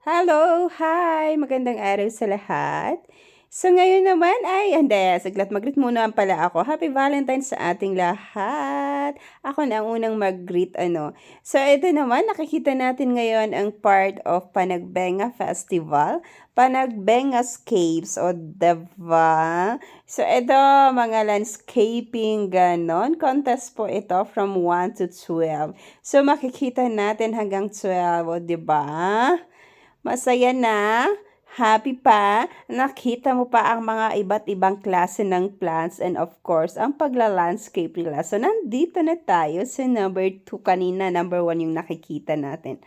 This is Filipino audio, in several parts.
Hello! Hi! Magandang araw sa lahat. So ngayon naman ay, hindi, saglit mag-greet muna pala ako. Happy Valentine's sa ating lahat. Ako na ang unang mag-greet So ito naman, nakikita natin ngayon ang part of Panagbenga Festival. Panagbenga's Caves, o diba? So ito, mga landscaping ganon. Contest po ito from 1 to 12. So makikita natin hanggang 12, o diba? Masaya na, happy pa, nakita mo pa ang mga iba't ibang klase ng plants and of course, ang pagla-landscape nila. So, nandito na tayo sa number 2 kanina, number 1 yung nakikita natin.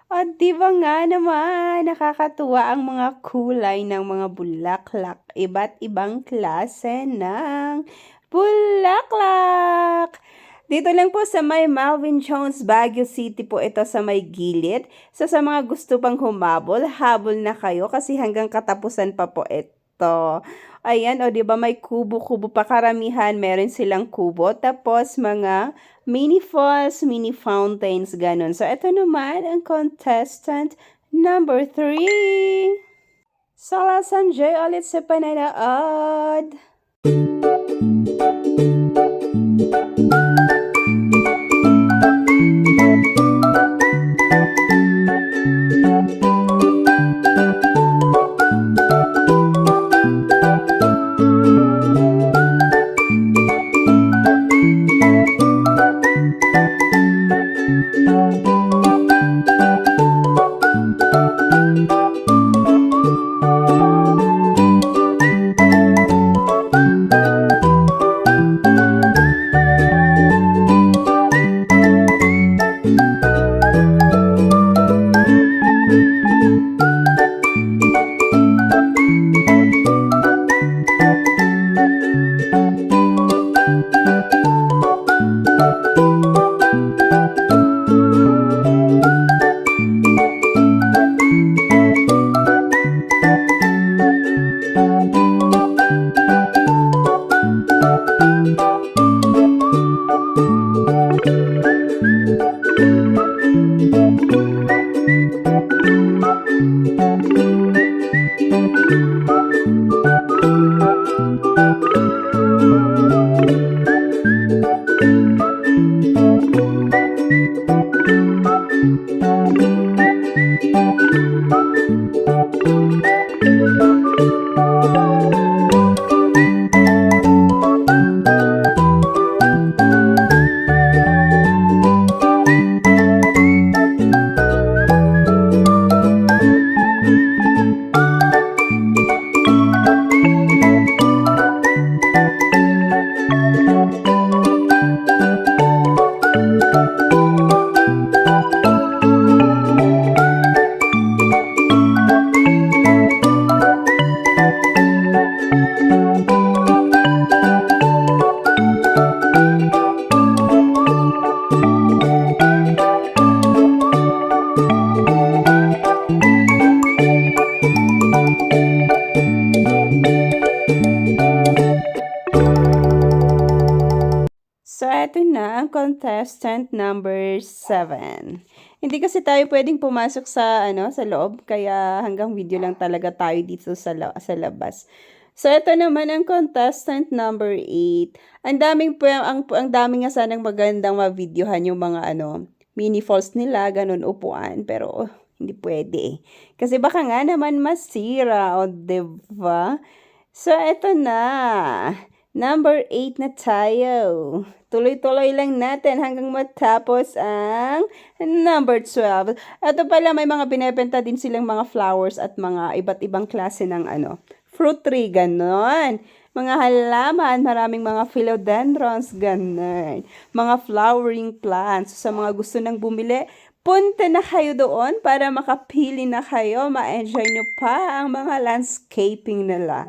O, di ba nga naman, nakakatuwa ang mga kulay ng mga bulaklak, iba't ibang klase ng bulaklak. Dito lang po sa may Malvin Jones, Baguio City po ito sa may gilid. So sa mga gusto pang humabol, habol na kayo kasi hanggang katapusan pa po ito. Ayan, o diba may kubo-kubo pa karamihan, meron silang kubo. Tapos mga mini falls, mini fountains, ganun. So ito naman ang contestant number 3. Sala Sanjay ulit sa pananood. So, eto na ang contestant number 7. Hindi kasi tayo pwedeng pumasok sa sa loob, kaya hanggang video lang talaga tayo dito sa labas. So, eto naman ang contestant number 8. Ang daming nga sanang magandang ma-videohan yung mga mini falls nila, ganun upuan, pero hindi pwede. Kasi baka nga naman masira, o diba? So, eto na. Number 8 na tayo. Tuloy-tuloy lang natin hanggang matapos ang number 12. Ito pala, may mga binebenta din silang mga flowers at mga iba't ibang klase ng fruit tree, ganon. Mga halaman, maraming mga philodendrons, ganon. Mga flowering plants. Sa mga gusto nang bumili, punta na kayo doon para makapili na kayo. Ma-enjoy nyo pa ang mga landscaping nila.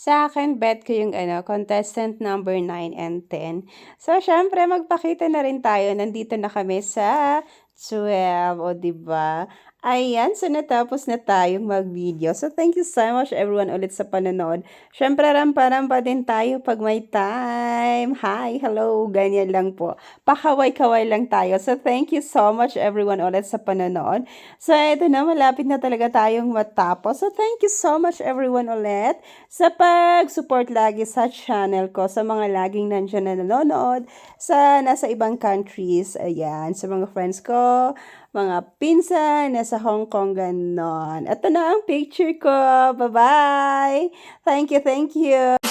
Sa akin, bet ko yung contestant number 9 and 10. So, syempre, magpakita na rin tayo. Nandito na kami sa 12, o diba? Ayan, so natapos na tayong mag-video. So, thank you so much everyone ulit sa panonood. Syempre, rampa-rampa din tayo pag may time. Hi, hello, ganyan lang po. Pakaway-kaway lang tayo. So, thank you so much everyone ulit sa panonood. So, ito na, malapit na talaga tayong matapos. So, thank you so much everyone ulit sa pag-support lagi sa channel ko, sa mga laging nandiyan na nanonood, sa nasa ibang countries, ayan, sa mga friends ko, mga pinsan, nasa Hong Kong, ganon. Ito na ang picture ko. Bye-bye! Thank you, thank you!